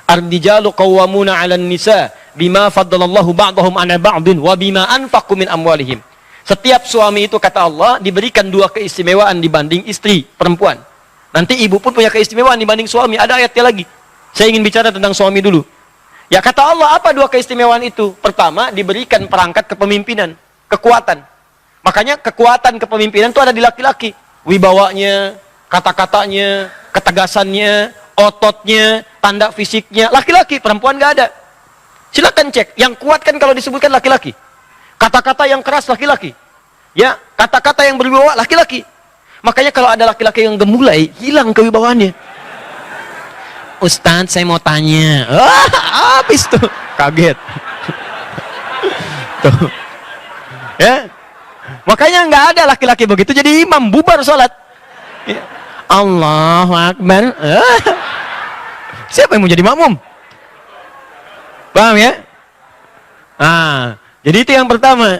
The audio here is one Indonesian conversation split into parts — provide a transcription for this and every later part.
Ar-rijalu qawwamuna 'alan nisa bima faddalallahu ba'dahum 'ala ba'din wa bima anfaqu min amwalihim. Setiap suami itu kata Allah diberikan 2 keistimewaan dibanding istri perempuan. Nanti ibu pun punya keistimewaan dibanding suami. Ada ayatnya lagi. Saya ingin bicara tentang suami dulu. Ya kata Allah, apa 2 keistimewaan itu? Pertama, diberikan perangkat kepemimpinan, kekuatan. Makanya kekuatan kepemimpinan itu ada di laki-laki. Wibawanya, kata-katanya, ketegasannya, ototnya, tanda fisiknya. Laki-laki, perempuan nggak ada. Silakan cek. Yang kuat kan kalau disebutkan laki-laki. Kata-kata yang keras laki-laki. Ya, kata-kata yang berwibawa laki-laki. Makanya kalau ada laki-laki yang gemulai, hilang kewibawaannya. Ustaz, saya mau tanya. Habis tuh. Kaget. Tuh. Ya. Makanya nggak ada laki-laki begitu jadi imam, bubar sholat. Ya. Allahu Akbar. Siapa yang mau jadi makmum? Paham ya? Jadi itu yang pertama.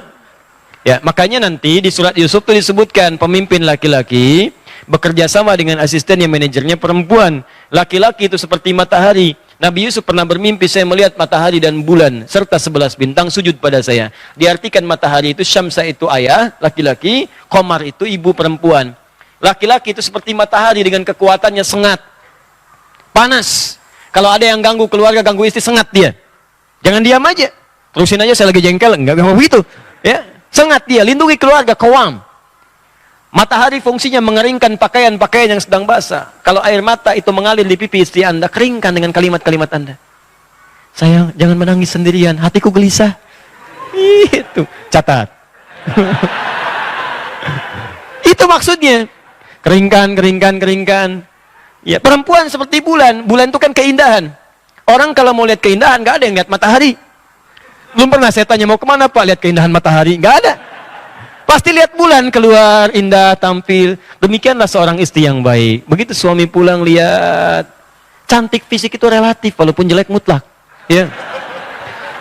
Ya, makanya nanti di surat Yusuf itu disebutkan pemimpin laki-laki bekerja sama dengan asisten yang manajernya perempuan. Laki-laki itu seperti matahari. Nabi Yusuf pernah bermimpi, saya melihat matahari dan bulan serta 11 bintang sujud pada saya. Diartikan matahari itu Syamsa itu ayah laki-laki, Qamar itu ibu perempuan. Laki-laki itu seperti matahari dengan kekuatannya sengat, panas. Kalau ada yang ganggu keluarga, ganggu istri, sengat dia. Jangan diam aja. Terusin aja, saya lagi jengkel, enggak mau begitu. Ya, sengat dia, lindungi keluarga, qawam. Matahari fungsinya mengeringkan pakaian-pakaian yang sedang basah. Kalau air mata itu mengalir di pipi istri Anda, keringkan dengan kalimat-kalimat Anda. Sayang, jangan menangis sendirian, hatiku gelisah. Itu, catat. Itu maksudnya. Keringkan, keringkan, keringkan. Ya, perempuan seperti bulan. Bulan itu kan keindahan. Orang kalau mau lihat keindahan, nggak ada yang lihat matahari. Belum pernah saya tanya, mau kemana Pak lihat keindahan matahari? Nggak ada. Pasti lihat bulan keluar, indah, tampil. Demikianlah seorang istri yang baik. Begitu suami pulang, lihat. Cantik fisik itu relatif, walaupun jelek mutlak. Ya.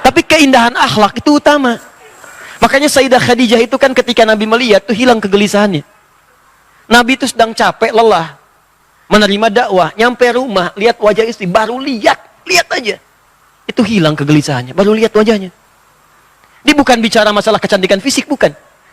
Tapi keindahan akhlak itu utama. Makanya Sayyidah Khadijah itu kan ketika Nabi melihat, tuh hilang kegelisahannya. Nabi itu sedang capek, lelah. Menerima dakwah, nyampe rumah, lihat wajah istri, baru lihat aja. Itu hilang kegelisahannya, baru lihat wajahnya. Dia bukan bicara masalah kecantikan fisik, bukan.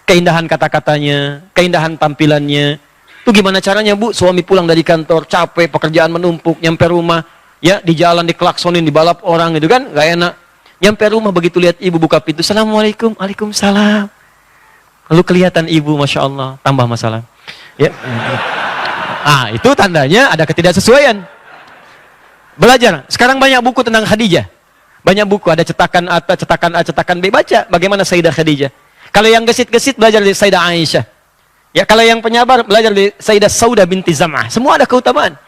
Keindahan kata-katanya, keindahan tampilannya. Itu gimana caranya Bu? Suami pulang dari kantor, capek, pekerjaan menumpuk, nyampe rumah, ya di jalan diklaksonin, dibalap orang gitu kan, gak enak. Nyampe rumah begitu lihat ibu buka pintu, Assalamualaikum, Waalaikumsalam. Lalu kelihatan ibu, Masya Allah, tambah masalah. Ya. Itu tandanya ada ketidaksesuaian. Belajar. Sekarang banyak buku tentang Khadijah. Banyak buku, ada cetakan A, cetakan A, cetakan B. Baca bagaimana Sayyidah Khadijah. Kalau yang gesit-gesit belajar dari Sayyidah Aisyah. Ya, kalau yang penyabar belajar dari Sayyidah Saudah binti Zam'ah. Semua ada keutamaan.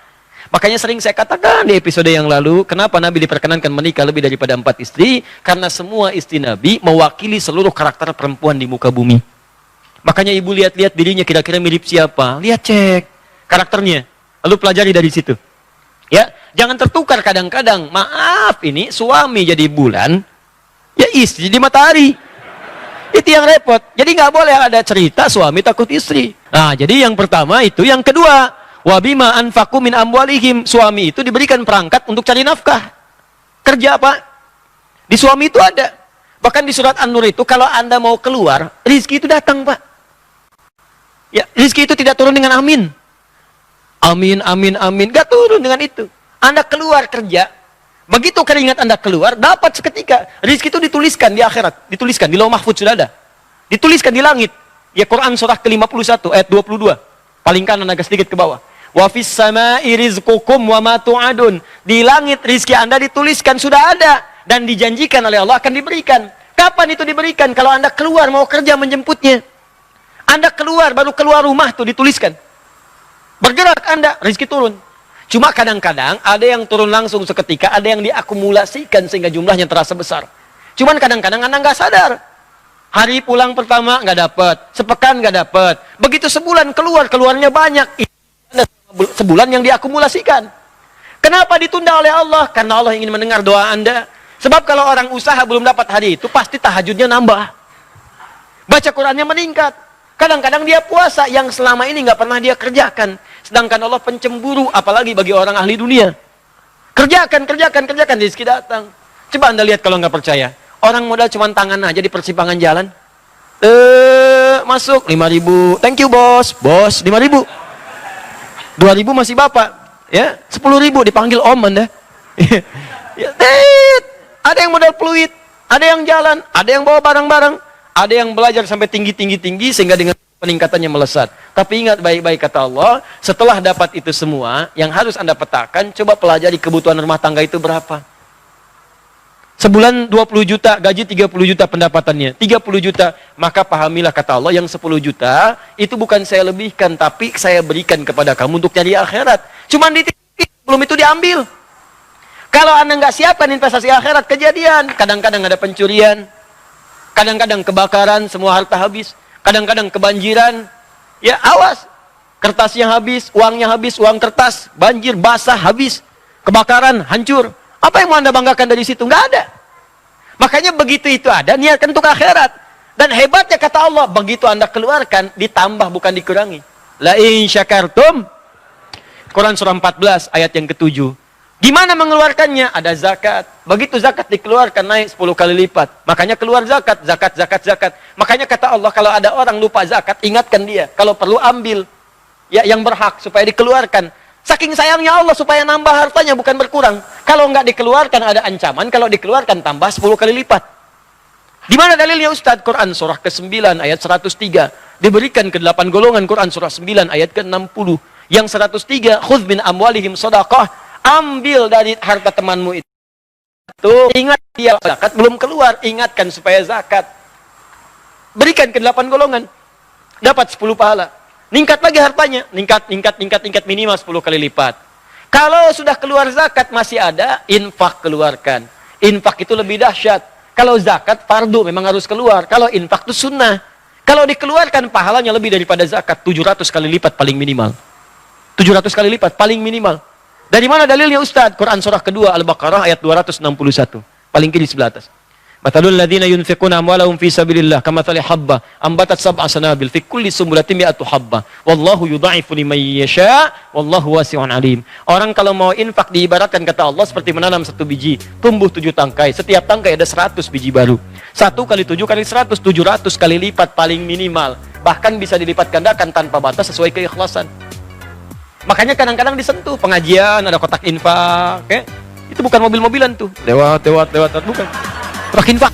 Makanya sering saya katakan di episode yang lalu, kenapa Nabi diperkenankan menikah lebih daripada 4 istri? Karena semua istri Nabi mewakili seluruh karakter perempuan di muka bumi. Makanya ibu lihat-lihat dirinya kira-kira mirip siapa. Lihat, cek karakternya. Lalu pelajari dari situ. Ya, jangan tertukar kadang-kadang. Maaf, ini suami jadi bulan, ya istri jadi matahari. Itu yang repot. Jadi nggak boleh ada cerita suami takut istri. Nah, jadi yang pertama itu. Yang kedua, wabima anfaqu min amwalihim. Suami itu diberikan perangkat untuk cari nafkah. Kerja Pak. Di suami itu ada. Bahkan di surat An-Nur itu, kalau Anda mau keluar, rizki itu datang Pak. Ya, rizki itu tidak turun dengan amin. Amin, amin, amin. Gak turun dengan itu. Anda keluar kerja. Begitu keringat Anda keluar, dapat seketika. Rizki itu dituliskan di akhirat. Dituliskan, di Lauh Mahfuz sudah ada. Dituliskan di langit. Ya, Quran surah ke-51, ayat 22. Paling kanan agak sedikit ke bawah. Wa fis sama'i rizqukum wa ma tu'adun. Di langit rizki Anda dituliskan, sudah ada. Dan dijanjikan oleh Allah akan diberikan. Kapan itu diberikan? Kalau Anda keluar mau kerja menjemputnya. Anda keluar, baru keluar rumah tuh dituliskan. Bergerak Anda, rizki turun. Cuma kadang-kadang ada yang turun langsung seketika, ada yang diakumulasikan sehingga jumlahnya terasa besar. Cuman kadang-kadang Anda nggak sadar. Hari pulang pertama nggak dapat, sepekan nggak dapat. Begitu sebulan keluarnya banyak. Sebulan yang diakumulasikan. Kenapa ditunda oleh Allah? Karena Allah ingin mendengar doa Anda. Sebab kalau orang usaha belum dapat hari itu, pasti tahajudnya nambah. Baca Qurannya meningkat. Kadang-kadang dia puasa yang selama ini nggak pernah dia kerjakan. Sedangkan Allah pencemburu, apalagi bagi orang ahli dunia. Kerjakan, rezeki datang. Coba Anda lihat kalau nggak percaya. Orang modal cuma tangan aja di persimpangan jalan. Masuk 5.000. Thank you bos. Bos 5.000. 2.000 masih bapak. Ya, 10.000 dipanggil om Anda. Ya, ada yang modal peluit, ada yang jalan, ada yang bawa barang-barang, ada yang belajar sampai tinggi sehingga dengan peningkatannya melesat. Tapi ingat baik-baik kata Allah, setelah dapat itu semua, yang harus Anda petakan, coba pelajari kebutuhan rumah tangga itu berapa. Sebulan 20 juta, gaji 30 juta pendapatannya, 30 juta, maka pahamilah kata Allah, yang 10 juta, itu bukan saya lebihkan, tapi saya berikan kepada kamu untuk nyari akhirat. Cuman dititip, belum itu diambil. Kalau Anda nggak siapkan investasi akhirat, kejadian. Kadang-kadang ada pencurian, kadang-kadang kebakaran, semua harta habis. Kadang-kadang kebanjiran, ya awas, kertasnya habis, uang kertas, banjir, basah, habis, kebakaran, hancur. Apa yang mau Anda banggakan dari situ? Nggak ada. Makanya begitu itu ada, niatkan untuk akhirat. Dan hebatnya kata Allah, begitu Anda keluarkan, ditambah bukan dikurangi. La in syakartum, Quran surah 14 ayat yang ke-7. Gimana mengeluarkannya? Ada zakat. Begitu zakat dikeluarkan naik 10 kali lipat. Makanya keluar zakat. Makanya kata Allah, kalau ada orang lupa zakat, ingatkan dia. Kalau perlu ambil. Ya, yang berhak supaya dikeluarkan. Saking sayangnya Allah supaya nambah hartanya bukan berkurang. Kalau nggak dikeluarkan ada ancaman. Kalau dikeluarkan tambah 10 kali lipat. Di mana dalilnya Ustaz? Quran surah ke-9 ayat 103. Diberikan ke 8 golongan Quran surah 9 ayat ke-60. Yang 103, khudz min amwalihim shadaqah. Ambil dari harta temanmu itu. Ingat dia zakat belum keluar, ingatkan supaya zakat. Berikan ke 8 golongan. Dapat 10 pahala. Ningkat lagi hartanya, ningkat minimal 10 kali lipat. Kalau sudah keluar zakat masih ada, infak keluarkan. Infak itu lebih dahsyat. Kalau zakat fardu memang harus keluar. Kalau infak itu sunnah. Kalau dikeluarkan pahalanya lebih daripada zakat, 700 kali lipat paling minimal. 700 kali lipat paling minimal. Dari mana dalilnya Ustaz? Quran surah kedua Al-Baqarah ayat 261. Paling kiri sebelah atas. Matalul ladzina yunfiquna amwalahum fi sabilillah kamathali habba ambatat sab'a sanabil fi kulli sumbulatin mi'atu habba wallahu yudha'ifu liman yasha wallahu wasi'un alim. Orang kalau mau infak diibaratkan kata Allah seperti menanam 1 biji, tumbuh 7 tangkai. Setiap tangkai ada 100 biji baru. 1 kali 7 kali 100, 700 kali lipat paling minimal. Bahkan bisa dilipat gandakan tanpa batas sesuai keikhlasan. Makanya kadang-kadang disentuh pengajian, ada kotak infak, itu bukan mobil-mobilan tuh. Lewat, bukan. Kotak infak.